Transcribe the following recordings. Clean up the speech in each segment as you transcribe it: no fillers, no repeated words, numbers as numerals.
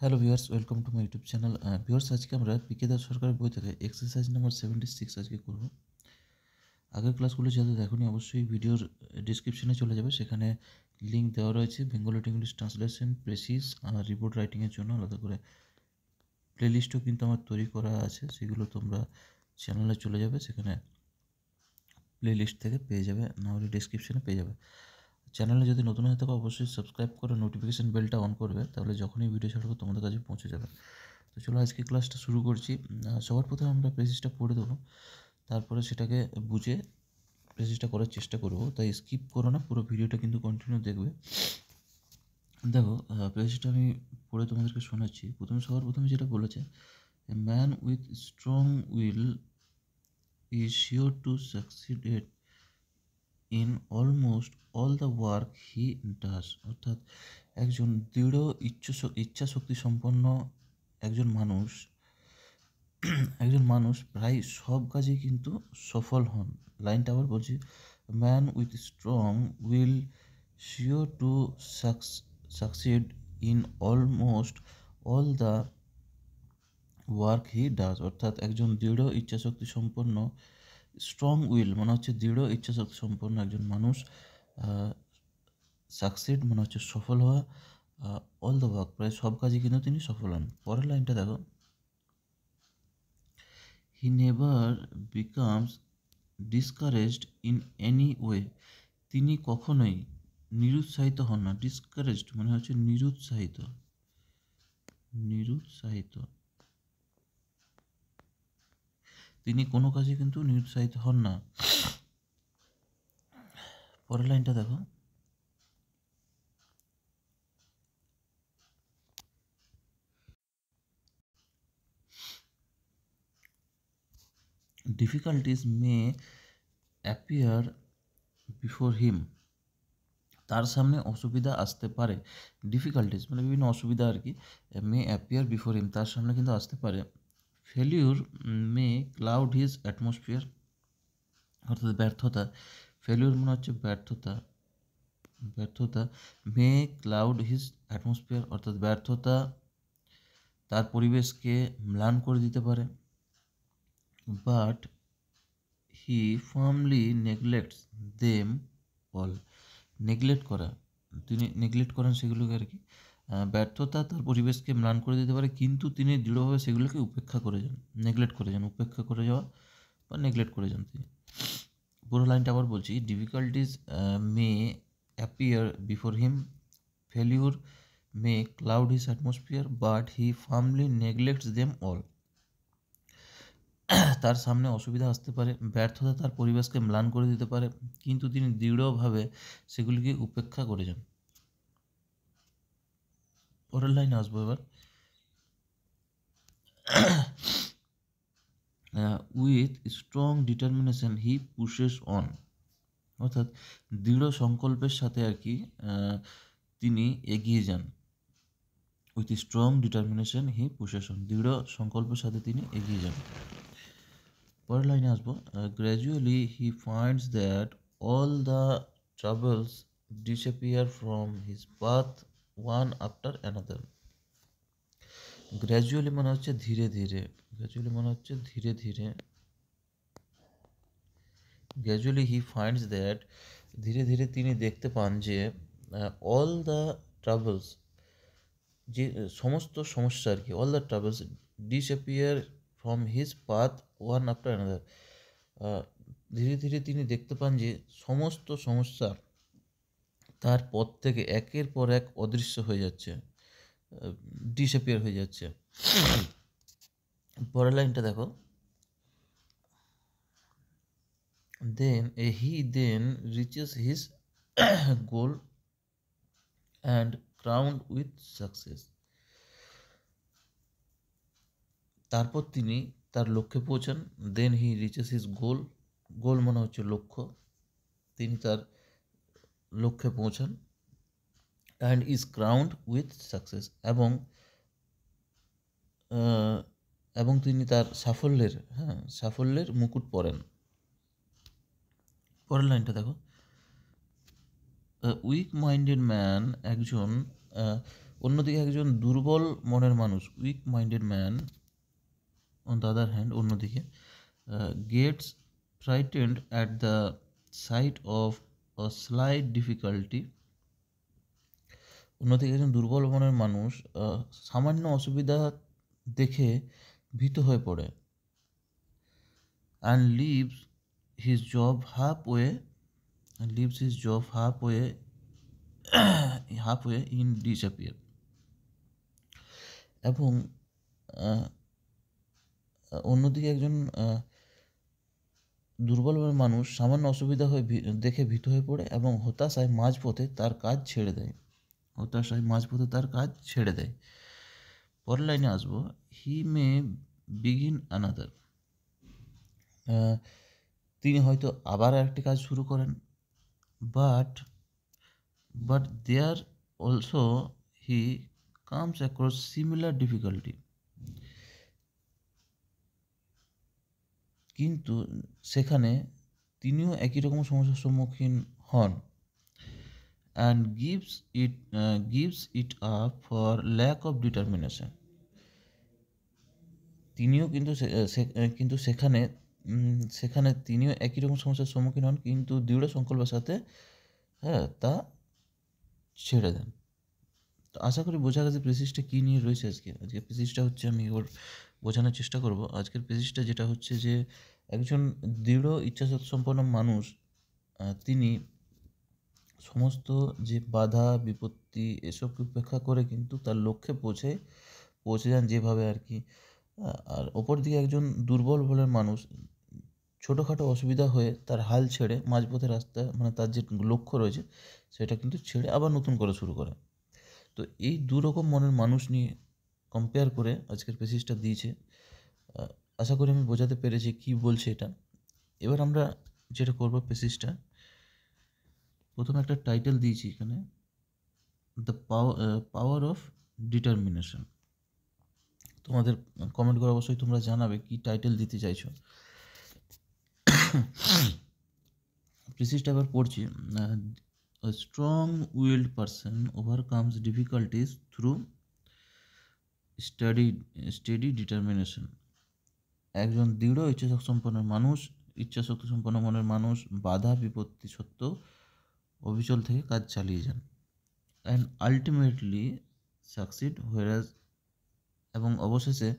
Hello viewers, welcome to my YouTube channel. Viewers, আজকে আমরা পিকে দাস সরকারের বই থেকে এক্সারসাইজ নাম্বার 76 আজকে করব। আগের ক্লাসগুলো যাদের দেখোনি অবশ্যই ভিডিওর ডিসক্রিপশনে চলে যাবে, সেখানে লিঙ্ক দেওয়া রয়েছে Bengali to English translation, precis আর রিপোর্ট রাইটিংয়ের জন্য আলাদা করে প্লেলিস্টও কিন্তু আমার তৈরি করা আছে। সেগুলো তোমরা চ্যানেলে চলে যাবে, সেখানে প্লেলিস্ট থেকে পেয়ে যাবে, নাহলে ডিসক্রিপশনে পেয়ে যাবে। চ্যানেলে যদি নতুন হয়ে থাকো অবশ্যই সাবস্ক্রাইব করে নোটিফিকেশান বেলটা অন করবে, তাহলে যখনই ভিডিও ছাড়বো তোমাদের কাছে পৌঁছে যাবে। তো চলো আজকে ক্লাসটা শুরু করছি। সবার প্রথমে আমরা প্রেসিসটা পড়ে দেবো, তারপরে সেটাকে বুঝে প্রেসিসটা করার চেষ্টা করব। তাই স্কিপ করো না, পুরো ভিডিওটা কিন্তু কন্টিনিউ দেখবে। দেখো, প্রেসিসটা আমি পড়ে তোমাদেরকে শোনাচ্ছি। সবার প্রথমে যেটা বলেছে, a man with strong will is sure to succeed in almost all the work he does. অর্থাৎ একজন দৃঢ় ইচ্ছাশক্তি সম্পন্ন একজন মানুষ প্রায় সব কাজেই কিন্তু সফল হন। লাইনটা আবার বলছি, man with strong will sure to succeed in almost all the work he does. অর্থাৎ একজন দৃঢ় ইচ্ছাশক্তি সম্পন্ন, স্ট্রং উইল মানে হচ্ছে দৃঢ় ইচ্ছাশক্তি সম্পন্ন একজন মানুষ, সাকসিড মানে হচ্ছে সফল হওয়া, অল দ্য ওয়ার্ক প্রায় সব কাজে কিন্তু তিনি সফল হন। পরের লাইনটা দেখো, he never becomes discouraged in any way. তিনি কখনোই নিরুৎসাহিত হন না। ডিসকারেজড মানে হচ্ছে নিরুৎসাহিত। তিনি কোনো কাজে কিন্তু নিরুৎসাহিত হন না। পরের লাইনটা দেখো, ডিফিকাল্টিস মে অ্যাপিয়ার বিফোর হিম। তার সামনে অসুবিধা আসতে পারে। ডিফিকাল্টিস মানে বিভিন্ন অসুবিধা আর কি। মে অ্যাপিয়ার বিফোর হিম, তার সামনে কিন্তু আসতে পারে। ফেলিউর মে ক্লাউড হিজ অ্যাটমসফিয়ার। অর্থাৎ ব্যর্থতা, ফেলিউর মানে হচ্ছে ব্যর্থতা মে ক্লাউড হিজ অ্যাটমসফিয়ার। অর্থাৎ ব্যর্থতা তার পরিবেশকে ম্লান করে দিতে পারে। But he firmly neglects them all. তিনি নেগলেক্ট করেন সেগুলোকে আর কি। ব্যর্থতা তার পরিবেশকে ম্লান করে দিতে পারে, কিন্তু তিনি দৃঢ়ভাবে সেগুলোকে উপেক্ষা করে যান। উপেক্ষা করে যাওয়া বা নেগলেক্ট করে যান তিনি। পুরো লাইনটা আবার বলছি, difficulties May appear before him, failure May cloud his atmosphere, but he firmly neglects them all. তার সামনে অসুবিধা আসতে পারে, ব্যর্থতা তার পরিবেশকে ম্লান করে দিতে পারে, কিন্তু তিনি দৃঢ়ভাবে সেগুলিকে উপেক্ষা করে যান। পরের লাইনে আসবো এবার, with strong determination he pushes on. অর্থাৎ দৃঢ় সংকল্পের সাথে আর কি তিনি এগিয়ে যান। With strong determination he pushes on, দৃঢ় সংকল্পের সাথে তিনি এগিয়ে যান। পরের লাইনে আসবো, gradually he finds that all the troubles disappear from his path one after another. Gradually মানে হচ্ছে ধীরে ধীরে, গ্র্যাজুয়ালি হি ফাইন্ডস দ্যাট ধীরে ধীরে তিনি দেখতে পান যে অল দ্য ট্রাবলস, যে সমস্ত সমস্যা আর কি, all the troubles disappear from his path one after another. ধীরে ধীরে তিনি দেখতে পান যে সমস্ত সমস্যা তার পথ থেকে একের পর এক অদৃশ্য হয়ে যাচ্ছে, ডিসঅ্যাপিয়ার হয়ে যাচ্ছে। পরের লাইনটা দেখো, he then reaches his goal and crowned with success. তারপর তিনি তার লক্ষ্যে পৌঁছান। দেন হি রিচেস হিজ গোল মানে হচ্ছে লক্ষ্য, তিনি তার লক্ষ্যে পৌঁছান। And is crowned with success, এবং তিনি তার সাফল্যের মুকুট পরেন। পরের লাইনটা দেখো, উইক মাইন্ডেড ম্যান, একজন অন্যদিকে একজন দুর্বল মনের মানুষ, weak minded man on the other hand, অন্যদিকে gets frightened at the sight of a slight difficulty. অন্যদিকে একজন দুর্বল মনের মানুষ সামান্য অসুবিধা দেখে ভীত হয়ে পড়ে। and leaves his job halfway in disappear। এবং আহ, অন্যদিকে একজন দুর্বল মনের মানুষ সামান্য অসুবিধা দেখে ভীত হয়ে পড়ে এবং হতাশায় মাঝপথে তার কাজ ছেড়ে দেয়। পরের লাইনে আসবো, হি মে বিগিন অ্যানাদার। তিনি হয়তো আবার একটি কাজ শুরু করেন, but there also he comes across similar difficulty. কিন্তু সেখানে তিনিও একই রকম সমস্যার সম্মুখীন হন। And gives it up for lack of determination। তিনিও কিন্তু সেখানে তিনিও একই রকম সমস্যার সম্মুখীন হন, কিন্তু দৃঢ় সংকল্পের সাথে তা ছেড়ে দেন। তো আশা করি বোঝা গেছে প্রেসিসটা কী নিয়ে রয়েছে। আজকের প্রেসিসটা হচ্ছে, আমি ওর বোঝানোর চেষ্টা করব। আজকের প্রেসিসটা যেটা হচ্ছে যে একজন দৃঢ় ইচ্ছাশক্তি সম্পন্ন মানুষ তিনি সমস্ত যে বাধা বিপত্তি এসবকে উপেক্ষা করে কিন্তু তার লক্ষ্যে পৌঁছে যান যেভাবে আর কি। আর অপর দিকে একজন দুর্বল মনের মানুষ ছোটোখাটো অসুবিধা হয়ে তার হাল ছেড়ে মাঝপথে রাস্তা, মানে তার যে লক্ষ্য রয়েছে সেটা কিন্তু ছেড়ে আবার নতুন করে শুরু করে। তো এই দুরকম মনের মানুষ নিয়ে কম্পেয়ার করে আজকের প্রেসিসটা দিয়েছে। আশা করি আমি বোঝাতে পেরেছি কি বলছে এটা। এবার আমরা যেটা করবো, প্রেসিসটা প্রথমে একটা টাইটেল দিয়েছি এখানে, দ্য পাওয়ার অফ ডিটারমিনেশন। তোমাদের কমেন্ট করে অবশ্যই তোমরা জানাবে কি টাইটেল দিতে চাইছো। প্রেসিসটা এবার পড়ছি। A strong willed person overcomes difficulties through steady determination। একজন দৃঢ় ইচ্ছাশক্তি সম্পন্ন মনের মানুষ বাধা বিপত্তি সত্ত্বেও অবিচল থেকে কাজ চালিয়ে যান। অ্যান্ড আলটিমেটলি সাকসিড, এবং অবশেষে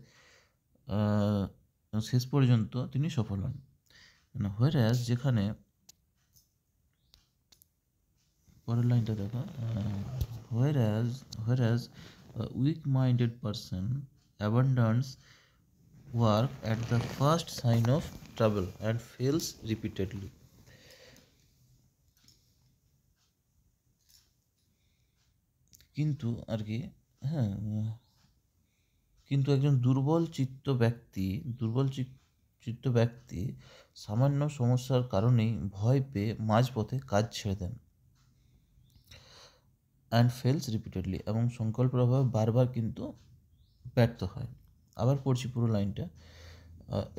শেষ পর্যন্ত তিনি সফল হন। যেখানে পরের লাইনটা দেখো, whereas a weak-minded person abandons work at the first sign of trouble and fails repeatedly। কিন্তু একজন দুর্বল চিত্ত ব্যক্তি সামান্য সমস্যার কারণেই ভয় পেয়ে মাঝপথে কাজ ছেড়ে দেন। অ্যান্ড ফেলস রিপিটেডলি, এবং সংকল্পের অভাবে বারবার কিন্তু ব্যর্থ হয়। আবার পড়ছি পুরো লাইনটা।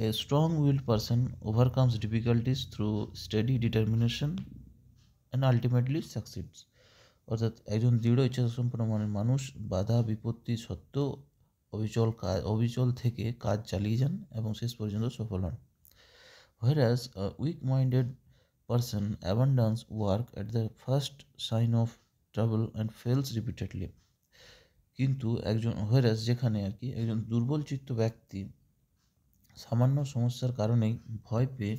A strong willed person overcomes difficulties through steady determination and ultimately succeeds. অর্থাৎ একজন দৃঢ় ইচ্ছাসম্পন্ন মনের মানুষ বাধা বিপত্তি সত্ত্বেও অবিচল থেকে কাজ চালিয়ে যান এবং শেষ পর্যন্ত সফল হন। whereas a weak-minded person abandons work at the first sign of trouble and fails repeatedly। কিন্তু যেখানে আর কি একজন দুর্বল চিত্ত ব্যক্তি সামান্য সমস্যার কারণেই ভয় পেয়ে